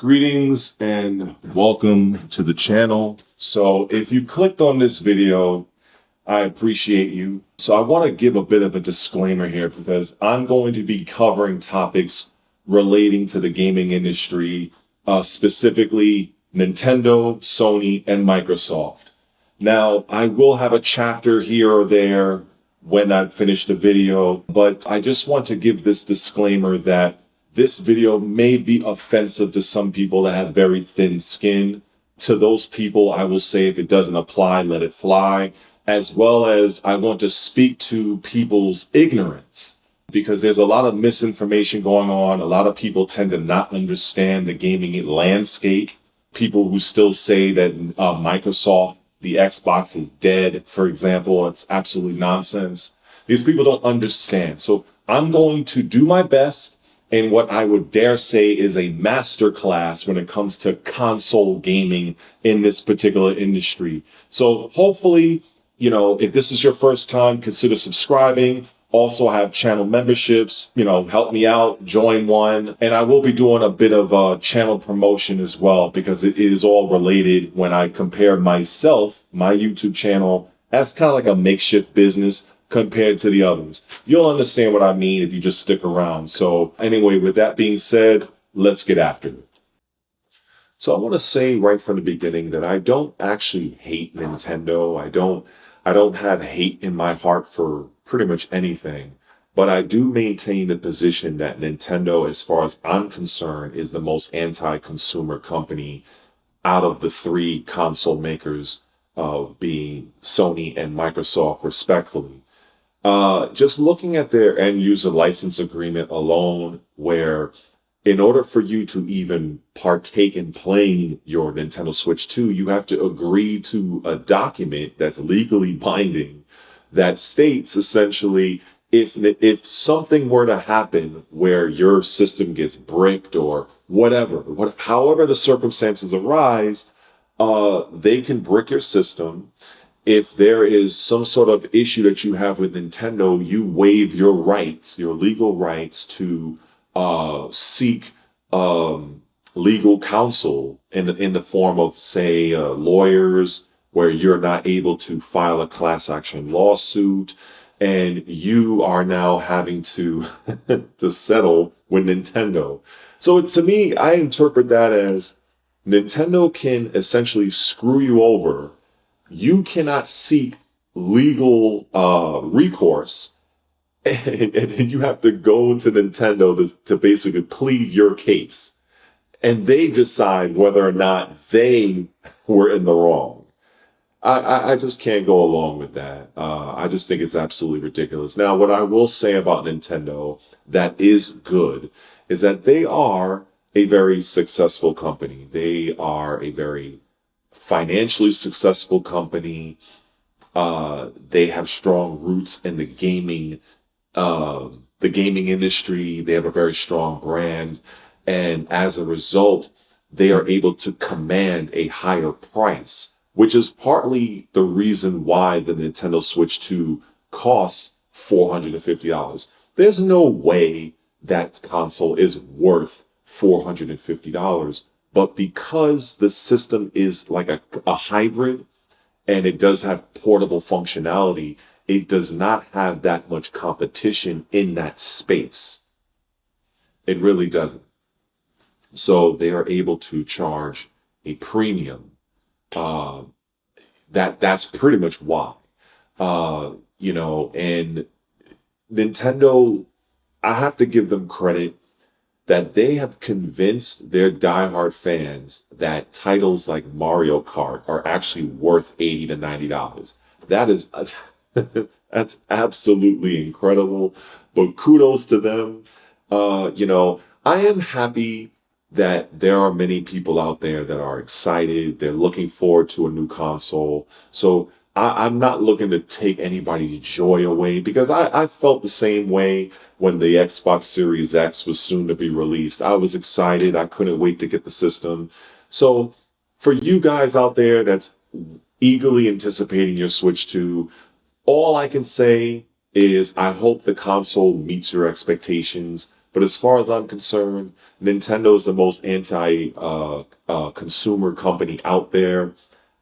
Greetings and welcome to the channel. So if you clicked on this video, I appreciate you. So I want to give a bit of a disclaimer here because I'm going to be covering topics relating to the gaming industry, specifically Nintendo, Sony, and Microsoft. Now, I will have a chapter here or there when I finish the video, but I just want to give this disclaimer that this video may be offensive to some people that have very thin skin. To those people, I will say if it doesn't apply, let it fly. As well as I want to speak to people's ignorance because there's a lot of misinformation going on. A lot of people tend to not understand the gaming landscape. People who still say that Microsoft, the Xbox is dead, for example, it's absolutely nonsense. These people don't understand. So I'm going to do my best in what I would dare say is a masterclass when it comes to console gaming in this particular industry. So hopefully, if this is your first time, consider subscribing. Also have channel memberships, help me out, join one. And I will be doing a bit of channel promotion as well because it is all related when I compare myself, my YouTube channel, as kind of like a makeshift business compared to the others. You'll understand what I mean if you just stick around. So anyway, with that being said, let's get after it. So I want to say right from the beginning that I don't actually hate Nintendo. I don't have hate in my heart for pretty much anything, but I do maintain the position that Nintendo, as far as I'm concerned, is the most anti-consumer company out of the three console makers, being Sony and Microsoft, respectfully. Just looking at their end user license agreement alone, where in order for you to even partake in playing your Nintendo Switch 2, you have to agree to a document that's legally binding that states essentially if something were to happen where your system gets bricked or however the circumstances arise, they can brick your system. If there is some sort of issue that you have with Nintendo, you waive your rights, your legal rights to seek legal counsel in the form of, say, lawyers, where you're not able to file a class action lawsuit, and you are now having to to settle with Nintendo. So to me, I interpret that as Nintendo can essentially screw you over. You cannot seek legal recourse, and then you have to go to Nintendo to basically plead your case. And they decide whether or not they were in the wrong. I just can't go along with that. I just think it's absolutely ridiculous. Now, what I will say about Nintendo that is good is that they are a very successful company. They are a very financially successful company. They have strong roots in the gaming industry. They have a very strong brand. And as a result, they are able to command a higher price, which is partly the reason why the Nintendo Switch 2 costs $450. There's no way that console is worth $450. But because the system is like a hybrid and it does have portable functionality, it does not have that much competition in that space. It really doesn't. So they are able to charge a premium. That's pretty much why. And Nintendo, I have to give them credit that they have convinced their diehard fans that titles like Mario Kart are actually worth $80 to $90. That is, that's absolutely incredible. But kudos to them. I am happy that there are many people out there that are excited. They're looking forward to a new console. So I'm not looking to take anybody's joy away because I felt the same way when the Xbox Series X was soon to be released. I was excited. I couldn't wait to get the system. So for you guys out there that's eagerly anticipating your Switch 2, all I can say is I hope the console meets your expectations. But as far as I'm concerned, Nintendo is the most consumer company out there.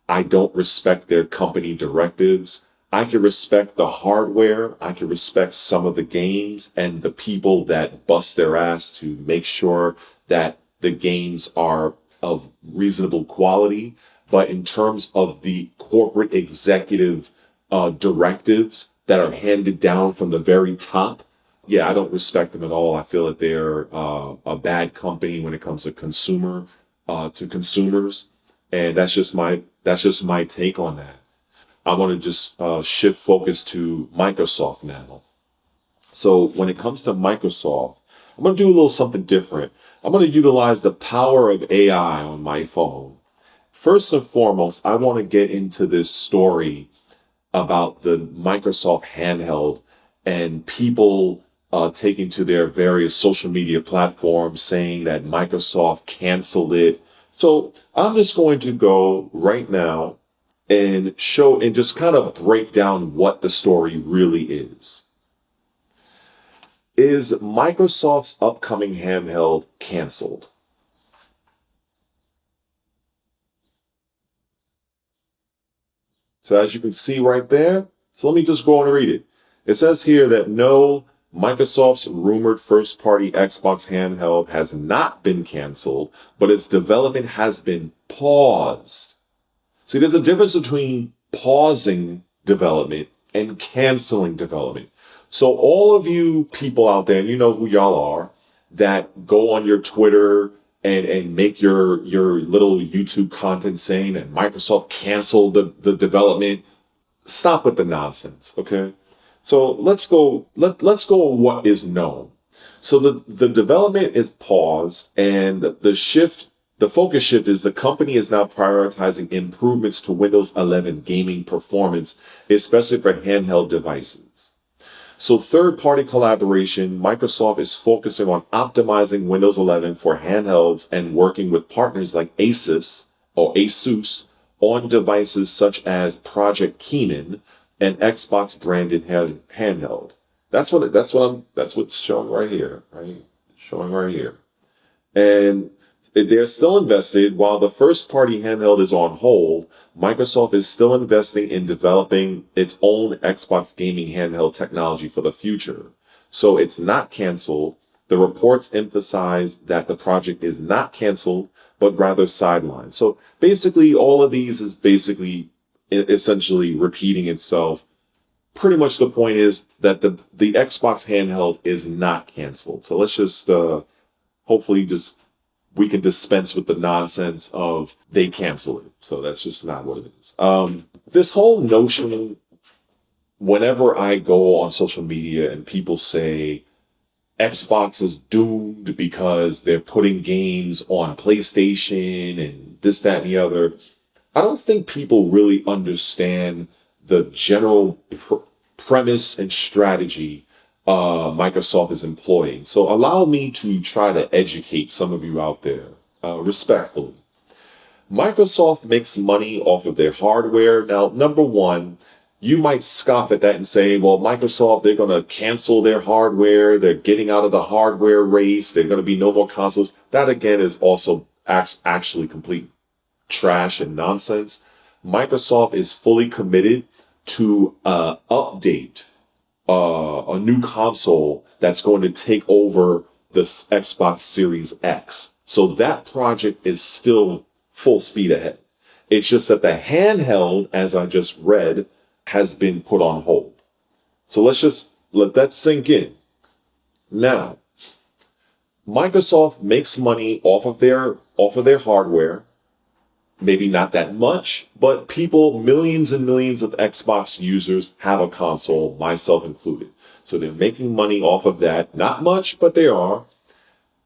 I don't respect their company directives. I can respect the hardware. I can respect some of the games and the people that bust their ass to make sure that the games are of reasonable quality. But in terms of the corporate executive directives that are handed down from the very top, yeah, I don't respect them at all. I feel that they're a bad company when it comes to consumers, and that's just my take on that. I want to just shift focus to Microsoft now. So when it comes to Microsoft, I'm going to do a little something different. I'm going to utilize the power of AI on my phone. First and foremost, I want to get into this story about the Microsoft handheld and people taking to their various social media platforms saying that Microsoft canceled it. So I'm just going to go right now and show and just kind of break down what the story really is. Is Microsoft's upcoming handheld canceled? So as you can see right there, so let me just go on and read it. It says here that no, Microsoft's rumored first-party Xbox handheld has not been canceled, but its development has been paused. See, there's a difference between pausing development and canceling development. So all of you people out there, and you know who y'all are, that go on your Twitter and make your little YouTube content saying that Microsoft canceled the development. Stop with the nonsense, okay? So let's go on what is known. So the development is paused, and the focus shift is the company is now prioritizing improvements to Windows 11 gaming performance, especially for handheld devices. So third-party collaboration, Microsoft is focusing on optimizing Windows 11 for handhelds and working with partners like Asus on devices such as Project Keenan, an Xbox branded handheld. That's what's showing right here, right? It's showing right here. And they're still invested. While the first party handheld is on hold, Microsoft is still investing in developing its own Xbox gaming handheld technology for the future. So it's not canceled. The reports emphasize that the project is not canceled, but rather sidelined. So basically, all of these is basically essentially repeating itself. Pretty much the point is that the Xbox handheld is not canceled. So let's just hopefully we can dispense with the nonsense of they cancel it. So that's just not what it is. This whole notion, whenever I go on social media and people say Xbox is doomed because they're putting games on PlayStation and this, that, and the other, I don't think people really understand the general premise and strategy Microsoft is employing. So allow me to try to educate some of you out there respectfully. Microsoft makes money off of their hardware. Now, number one, you might scoff at that and say, well, Microsoft, they're going to cancel their hardware. They're getting out of the hardware race. There're going to be no more consoles. That, again, is also actually complete trash and nonsense. Microsoft is fully committed to update a new console that's going to take over the Xbox Series X. So that project is still full speed ahead. It's just that the handheld, as I just read, has been put on hold. So let's just let that sink in. Now, Microsoft makes money off of their hardware. Maybe not that much, but people, millions and millions of Xbox users have a console, myself included. So they're making money off of that. Not much, but they are.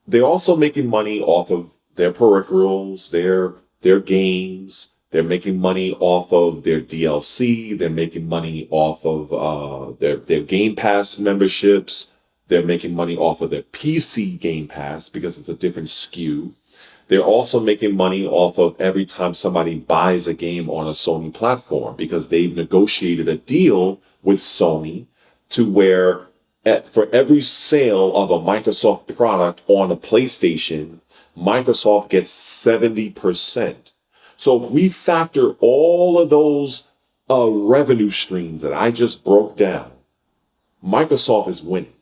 They're also making money off of their peripherals, their games. They're making money off of their DLC. They're making money off of their Game Pass memberships. They're making money off of their PC Game Pass because it's a different SKU. They're also making money off of every time somebody buys a game on a Sony platform because they've negotiated a deal with Sony to where For every sale of a Microsoft product on a PlayStation, Microsoft gets 70%. So if we factor all of those revenue streams that I just broke down, Microsoft is winning.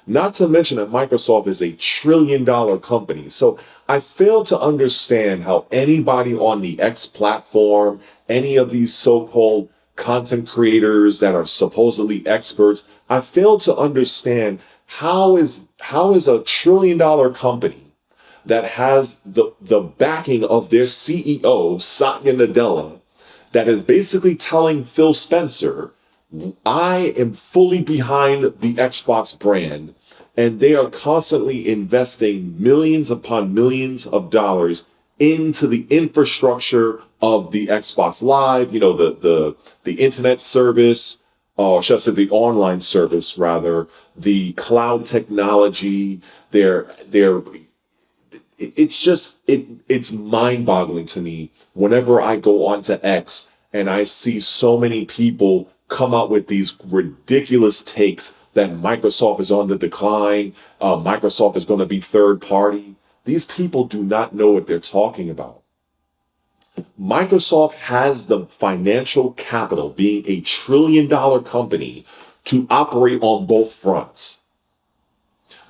Not to mention that Microsoft is $1 trillion company. So I fail to understand how anybody on the X platform, any of these so-called content creators that are supposedly experts, I fail to understand how is $1 trillion company that has the backing of their CEO, Satya Nadella, that is basically telling Phil Spencer, I am fully behind the Xbox brand, and they are constantly investing millions upon millions of dollars into the infrastructure of the Xbox Live, you know, the internet service, or should I say the online service rather, the cloud technology, it's mind-boggling to me whenever I go onto X and I see so many people come out with these ridiculous takes that Microsoft is on the decline, Microsoft is going to be third party. These people do not know what they're talking about. Microsoft has the financial capital, being $1 trillion company, to operate on both fronts.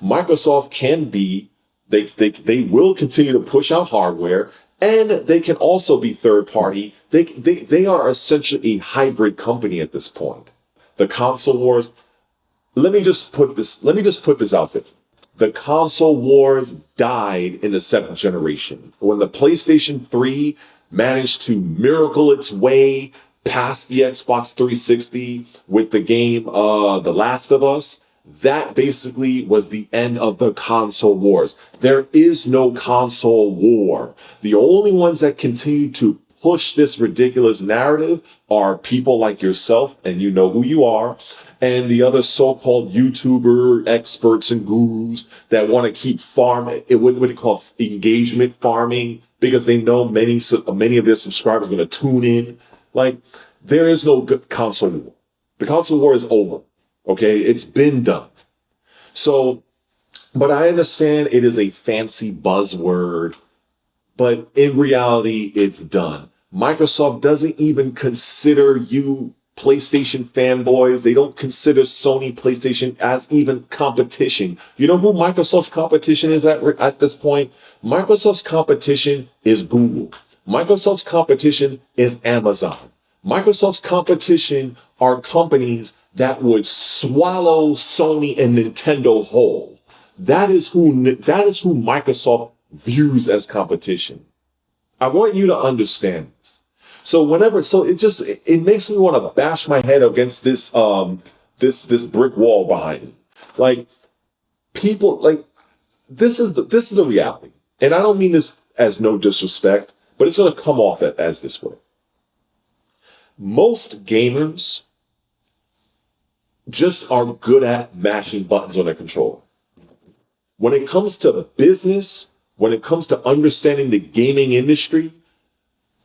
Microsoft can be, they will continue to push out hardware, and they can also be third party. They are essentially a hybrid company at this point. The console wars, let me just put this out there. The console wars died in the 7th generation. When the PlayStation 3 managed to miracle its way past the Xbox 360 with the game The Last of Us, that basically was the end of the console wars. There is no console war. The only ones that continue to push this ridiculous narrative are people like yourself, and you know who you are, and the other so-called YouTuber experts and gurus that want to keep farming, what do you call it, engagement farming, because they know many of their subscribers are going to tune in. Like, there is no good console war. The console war is over. Okay, it's been done. So, but I understand it is a fancy buzzword, but in reality, it's done. Microsoft doesn't even consider you PlayStation fanboys. They don't consider Sony PlayStation as even competition. You know who Microsoft's competition is at this point? Microsoft's competition is Google. Microsoft's competition is Amazon. Microsoft's competition are companies that would swallow Sony and Nintendo whole. That is who Microsoft views as competition. I want you to understand this. So it makes me want to bash my head against this brick wall behind me. Like, people, like, this is the reality. And I don't mean this as no disrespect, but it's going to come off as this way. Most gamers just are good at mashing buttons on their controller. When it comes to business, when it comes to understanding the gaming industry,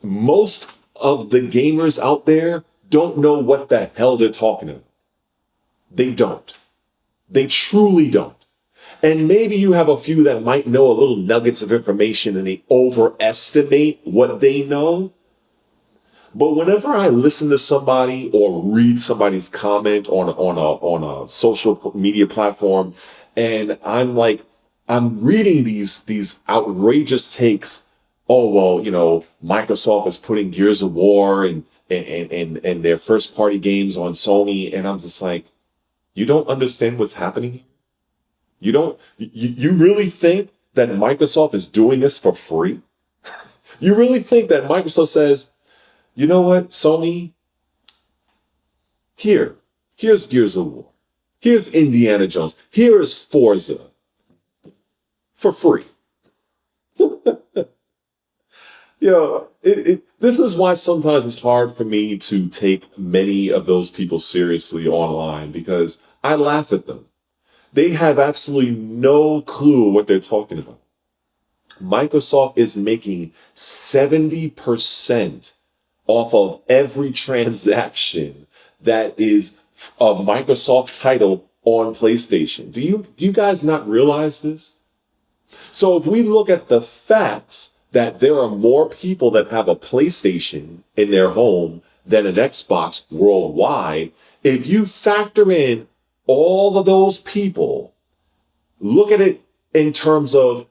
most of the gamers out there don't know what the hell they're talking about. They don't. They truly don't. And maybe you have a few that might know a little nuggets of information and they overestimate what they know. But whenever I listen to somebody or read somebody's comment on a social media platform, and I'm reading these outrageous takes. Oh, well, you know, Microsoft is putting Gears of War and their first party games on Sony, and I'm just like, you don't understand what's happening here? You really think that Microsoft is doing this for free? You really think that Microsoft says, you know what, Sony? Here's Gears of War. Here's Indiana Jones. Here is Forza. For free. This is why sometimes it's hard for me to take many of those people seriously online, because I laugh at them. They have absolutely no clue what they're talking about. Microsoft is making 70% off of every transaction that is a Microsoft title on PlayStation. Do you guys not realize this? So if we look at the facts that there are more people that have a PlayStation in their home than an Xbox worldwide, if you factor in all of those people, look at it in terms of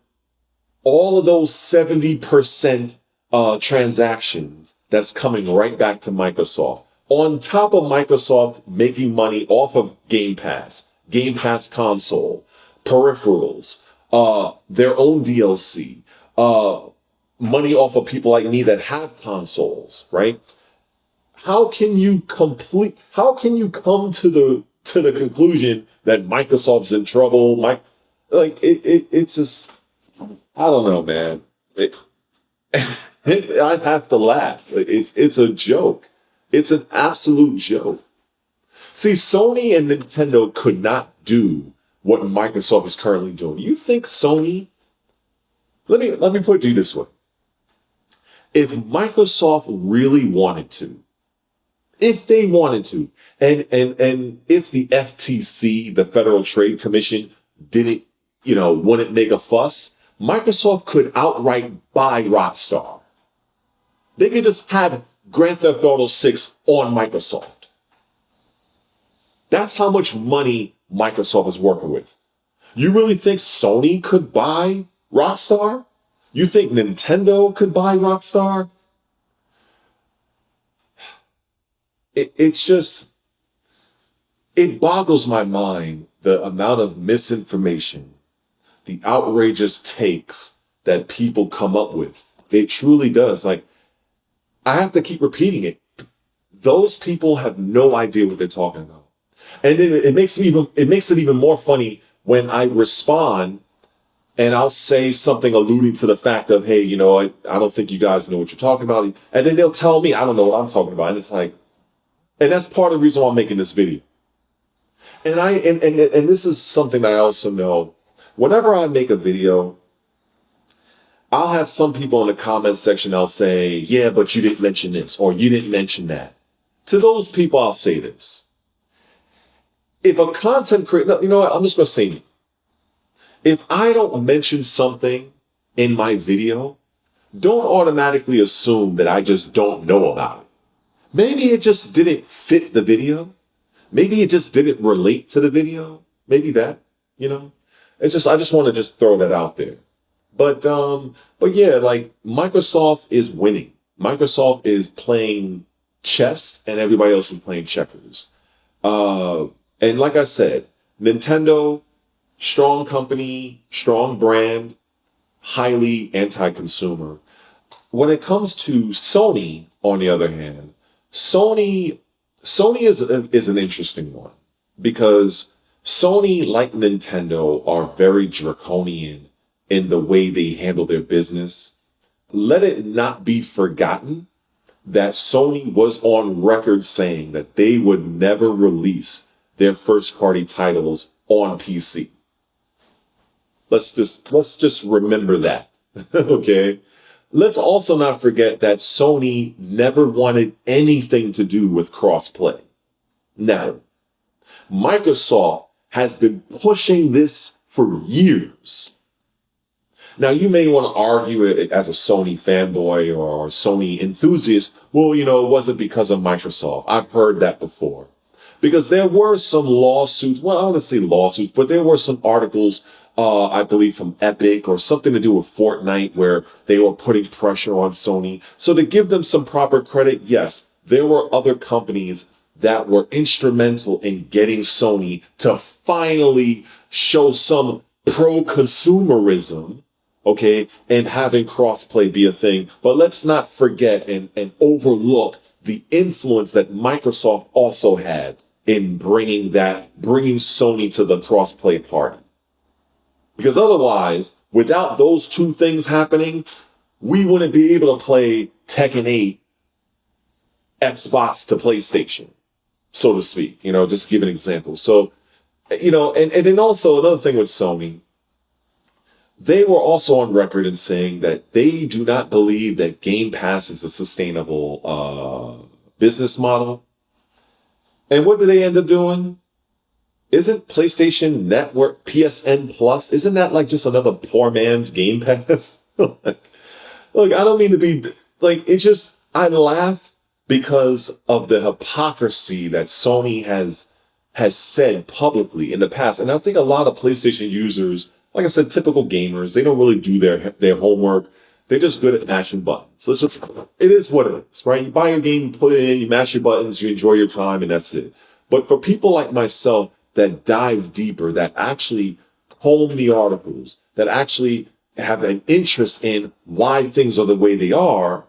all of those 70% transactions that's coming right back to Microsoft. On top of Microsoft making money off of Game Pass console, peripherals, their own DLC, money off of people like me that have consoles, right? How can you come to the conclusion that Microsoft's in trouble? It's just, I don't know, man. I have to laugh. It's a joke. It's an absolute joke. See, Sony and Nintendo could not do what Microsoft is currently doing. You think Sony? Let me put it to you this way. If Microsoft really wanted to, if they wanted to, and if the FTC, the Federal Trade Commission, wouldn't make a fuss, Microsoft could outright buy Rockstar. They could just have Grand Theft Auto 6 on Microsoft. That's how much money Microsoft is working with. You really think Sony could buy Rockstar? You think Nintendo could buy Rockstar? It boggles my mind, the amount of misinformation, the outrageous takes that people come up with. It truly does. I have to keep repeating it. Those people have no idea what they're talking about. And then it makes it even more funny when I respond and I'll say something alluding to the fact of, hey, I don't think you guys know what you're talking about. And then they'll tell me, I don't know what I'm talking about. And it's like, and that's part of the reason why I'm making this video. And this is something that I also know. Whenever I make a video, I'll have some people in the comment section, I'll say, yeah, but you didn't mention this, or you didn't mention that. To those people, I'll say this. If a content creator, you know what, I'm just going to say, if I don't mention something in my video, don't automatically assume that I just don't know about it. Maybe it just didn't fit the video. Maybe it just didn't relate to the video. Maybe that, I just want to just throw that out there. But yeah, Microsoft is winning. Microsoft is playing chess and everybody else is playing checkers. And like I said, Nintendo, strong company, strong brand, highly anti-consumer. When it comes to Sony, on the other hand, Sony is an interesting one because Sony, like Nintendo, are very draconian in the way they handle their business. Let it not be forgotten that Sony was on record saying that they would never release their first-party titles on PC. Let's just remember that, okay? Let's also not forget that Sony never wanted anything to do with cross-play. Never. Microsoft has been pushing this for years. Now, you may want to argue it as a Sony fanboy or Sony enthusiast. Well, it wasn't because of Microsoft. I've heard that before. Because there were some lawsuits. Well, I don't want to say lawsuits, but there were some articles, I believe from Epic or something to do with Fortnite where they were putting pressure on Sony. So to give them some proper credit, yes, there were other companies that were instrumental in getting Sony to finally show some pro-consumerism, okay, and having crossplay be a thing. But let's not forget and overlook the influence that Microsoft also had in bringing Sony to the crossplay party. Because otherwise, without those two things happening, we wouldn't be able to play Tekken 8 Xbox to PlayStation, so to speak, just to give an example. So, and then also another thing with Sony, they were also on record in saying that they do not believe that Game Pass is a sustainable business model. And what did they end up doing? isn't PlayStation Network, PSN Plus, isn't that like just another poor man's Game Pass? Look, I don't mean to be, like, it's just, I laugh because of the hypocrisy that Sony has said publicly in the past. And I think a lot of PlayStation users, like I said, typical gamers, they don't really do their homework. They're just good at mashing buttons. So it is what it is, right? You buy your game, you put it in, you mash your buttons, you enjoy your time, and that's it. But for people like myself that dive deeper, that actually comb the articles, that actually have an interest in why things are the way they are,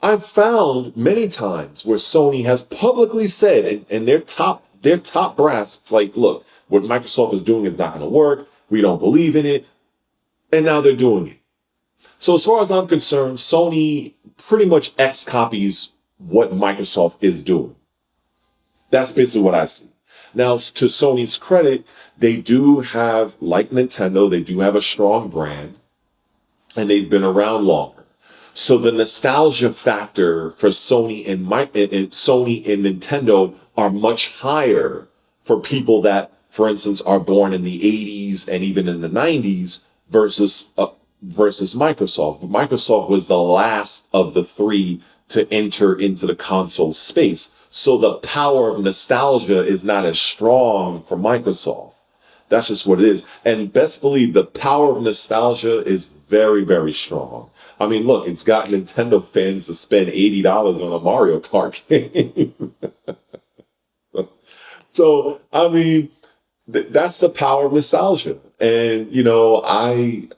I've found many times where Sony has publicly said, and their top brass, like, look, what Microsoft is doing is not going to work. We don't believe in it. And now they're doing it. So as far as I'm concerned, Sony pretty much X-copies what Microsoft is doing. That's basically what I see. Now, to Sony's credit, they do have, like Nintendo, they do have a strong brand, and they've been around longer. So the nostalgia factor for Sony and Nintendo are much higher for people that, for instance, are born in the 80s and even in the 90s versus Microsoft. Microsoft was the last of the three to enter into the console space. So the power of nostalgia is not as strong for Microsoft. That's just what it is. And best believe the power of nostalgia is very, very strong. I mean, look, it's got Nintendo fans to spend $80 on a Mario Kart game. So, I mean, that's the power of nostalgia. And, you know, I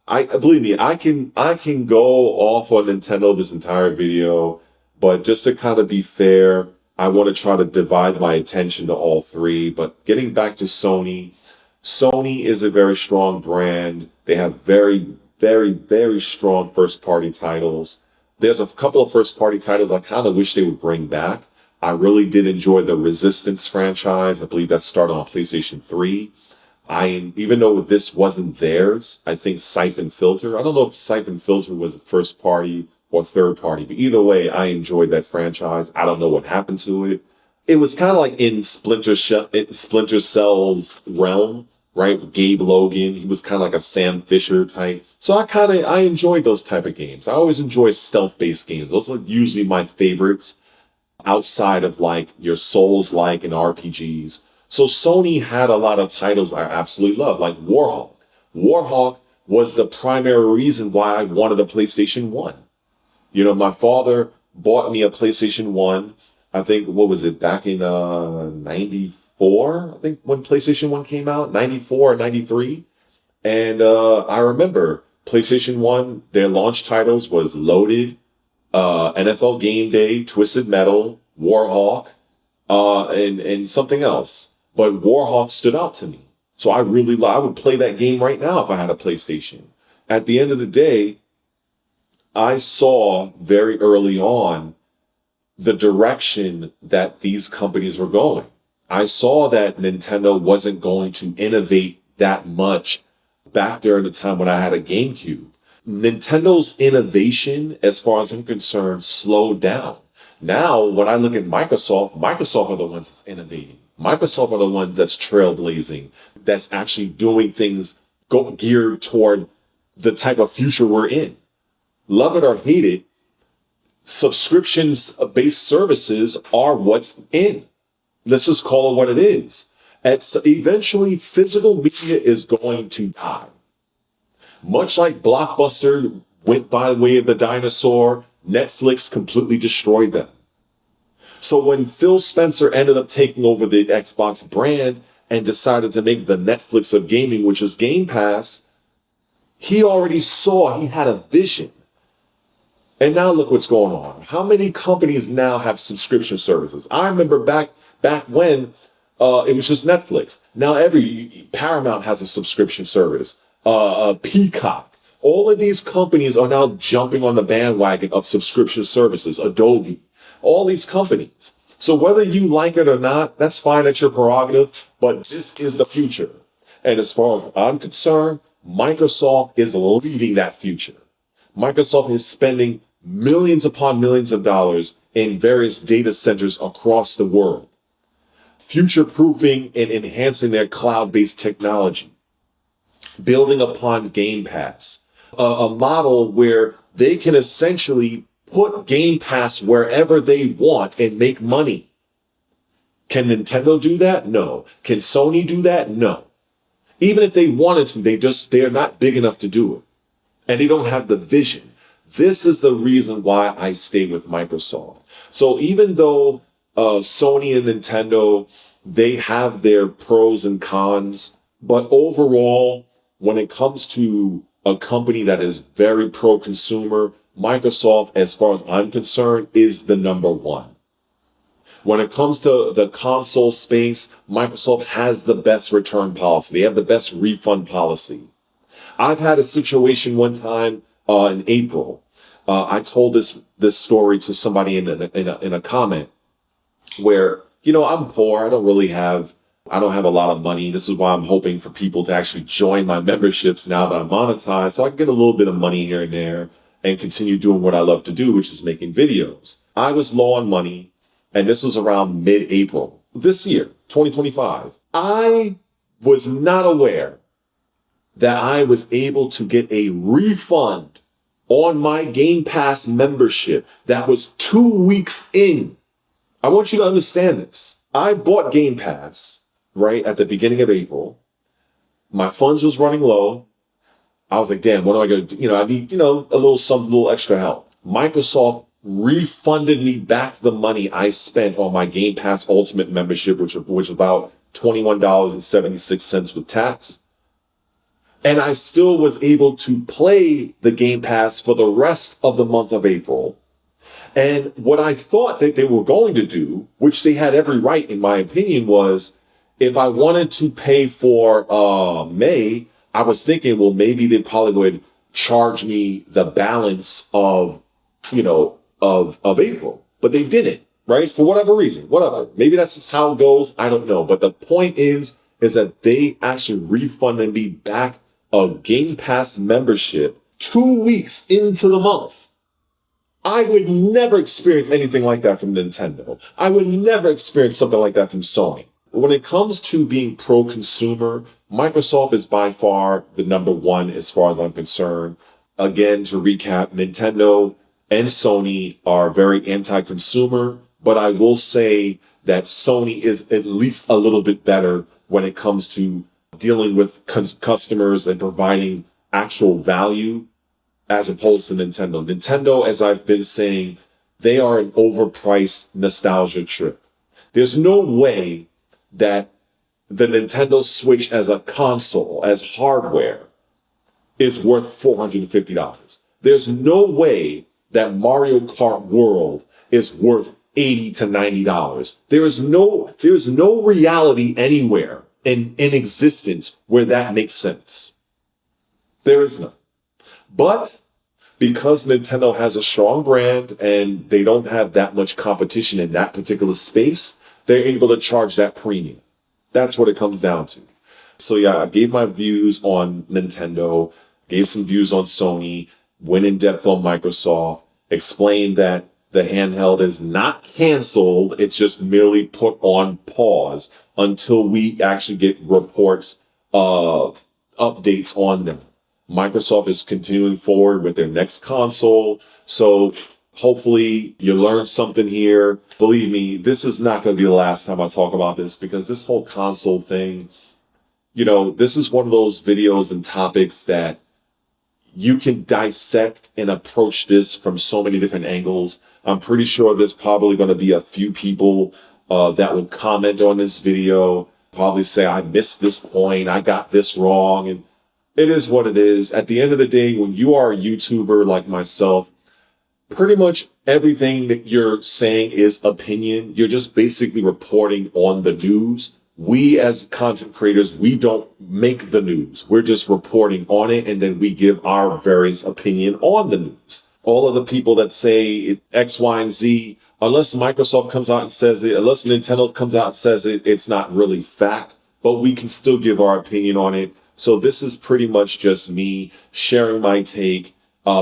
believe me, I can go off on Nintendo this entire video, but just to kind of be fair, I want to try to divide my attention to all three. But getting back to Sony, Sony is a very strong brand. They have very, very, very strong first-party titles. There's a couple of first-party titles I kind of wish they would bring back. I really did enjoy the Resistance franchise. I believe that started on PlayStation 3. Even though this wasn't theirs, I think Siphon Filter, I don't know if Siphon Filter was first party or third party, but either way, I enjoyed that franchise. I don't know what happened to it. It was kind of like in Splinter Cell's realm, right? Gabe Logan, he was kind of like a Sam Fisher type. So I enjoyed those type of games. I always enjoy stealth-based games. Those are usually my favorites outside of like your Souls-like and RPGs. So Sony had a lot of titles I absolutely love, like Warhawk. Warhawk was the primary reason why I wanted a PlayStation 1. You know, my father bought me a PlayStation 1, I think, what was it, back in 94, I think, when PlayStation 1 came out, 94 or 93. And I remember PlayStation 1, their launch titles was Loaded, NFL Game Day, Twisted Metal, Warhawk, and something else. But Warhawk stood out to me. So I would play that game right now if I had a PlayStation. At the end of the day, I saw very early on the direction that these companies were going. I saw that Nintendo wasn't going to innovate that much back during the time when I had a GameCube. Nintendo's innovation, as far as I'm concerned, slowed down. Now, when I look at Microsoft are the ones that's innovating. Microsoft are the ones that's trailblazing, that's actually doing things geared toward the type of future we're in. Love it or hate it, subscriptions-based services are what's in. Let's just call it what it is. Eventually, physical media is going to die. Much like Blockbuster went by way of the dinosaur, Netflix completely destroyed them. So when Phil Spencer ended up taking over the Xbox brand and decided to make the Netflix of gaming, which is Game Pass, he already saw, he had a vision. And now look what's going on. How many companies now have subscription services? I remember back when it was just Netflix. Now Paramount has a subscription service. Peacock. All of these companies are now jumping on the bandwagon of subscription services. Adobe. All these companies. So whether you like it or not, that's fine, that's your prerogative, but this is the future. And as far as I'm concerned, Microsoft is leading that future. Microsoft is spending millions upon millions of dollars in various data centers across the world. future-proofing and enhancing their cloud-based technology, building upon Game Pass, a model where they can essentially put Game Pass wherever they want and make money. Can Nintendo do that? No. Can Sony do that? No. Even if they wanted to, they are not big enough to do it. And they don't have the vision. This is the reason why I stay with Microsoft. So even though Sony and Nintendo, they have their pros and cons, but overall, when it comes to a company that is very pro-consumer, Microsoft, as far as I'm concerned, is the number one. When it comes to the console space, Microsoft has the best return policy. They have the best refund policy. I've had a situation one time in April. I told this story to somebody in a comment where, I'm poor. I don't have a lot of money. This is why I'm hoping for people to actually join my memberships now that I'm monetized, so I can get a little bit of money here and there and continue doing what I love to do, which is making videos. I was low on money, and this was around mid-April this year, 2025. I was not aware that I was able to get a refund on my Game Pass membership that was 2 weeks in. I want you to understand this. I bought Game Pass right at the beginning of April. My funds was running low. I was like, damn, what am I going to do? I need, a little extra help. Microsoft refunded me back the money I spent on my Game Pass Ultimate membership, which was about $21.76 with tax. And I still was able to play the Game Pass for the rest of the month of April. And what I thought that they were going to do, which they had every right, in my opinion, was if I wanted to pay for May, I was thinking, well, maybe they probably would charge me the balance of April. But they didn't, right? For whatever reason, whatever. Maybe that's just how it goes. I don't know. But the point is that they actually refunded me back a Game Pass membership 2 weeks into the month. I would never experience anything like that from Nintendo. I would never experience something like that from Sony. When it comes to being pro-consumer, Microsoft is by far the number one as far as I'm concerned. Again, to recap, Nintendo and Sony are very anti-consumer, but I will say that Sony is at least a little bit better when it comes to dealing with customers and providing actual value as opposed to Nintendo. Nintendo, as I've been saying, they are an overpriced nostalgia trip. There's no way that the Nintendo Switch as a console, as hardware, is worth $450. There's no way that Mario Kart World is worth $80 to $90. There's no reality anywhere in existence where that makes sense. There is none. But because Nintendo has a strong brand and they don't have that much competition in that particular space, they're able to charge that premium. That's what it comes down to. So yeah, I gave my views on Nintendo, gave some views on Sony, went in depth on Microsoft, explained that the handheld is not canceled. It's just merely put on pause until we actually get reports, updates on them. Microsoft is continuing forward with their next console. So hopefully you learned something here. Believe me, this is not going to be the last time I talk about this, because this whole console thing, this is one of those videos and topics that you can dissect and approach this from so many different angles. I'm pretty sure there's probably going to be a few people that will comment on this video, probably say, I missed this point, I got this wrong. And it is what it is. At the end of the day, when you are a YouTuber like myself, pretty much everything that you're saying is opinion. You're just basically reporting on the news. We as content creators, we don't make the news. We're just reporting on it, and then we give our various opinion on the news. All of the people that say X, Y, and Z, unless Microsoft comes out and says it, unless Nintendo comes out and says it, it's not really fact, but we can still give our opinion on it. So this is pretty much just me sharing my take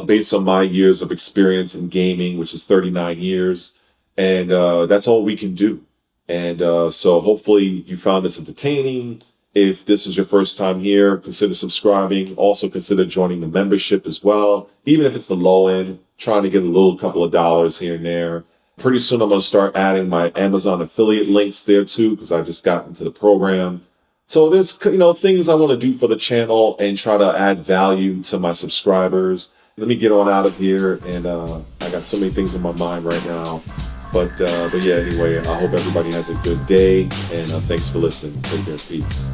based on my years of experience in gaming, which is 39 years. And that's all we can do. And so hopefully you found this entertaining. If this is your first time here, consider subscribing. Also consider joining the membership as well. Even if it's the low end, trying to get a little couple of dollars here and there. Pretty soon I'm going to start adding my Amazon affiliate links there too, because I just got into the program. So there's, things I want to do for the channel and try to add value to my subscribers. Let me get on out of here, and I got so many things in my mind right now. But yeah, anyway, I hope everybody has a good day, and thanks for listening. Take care. Peace.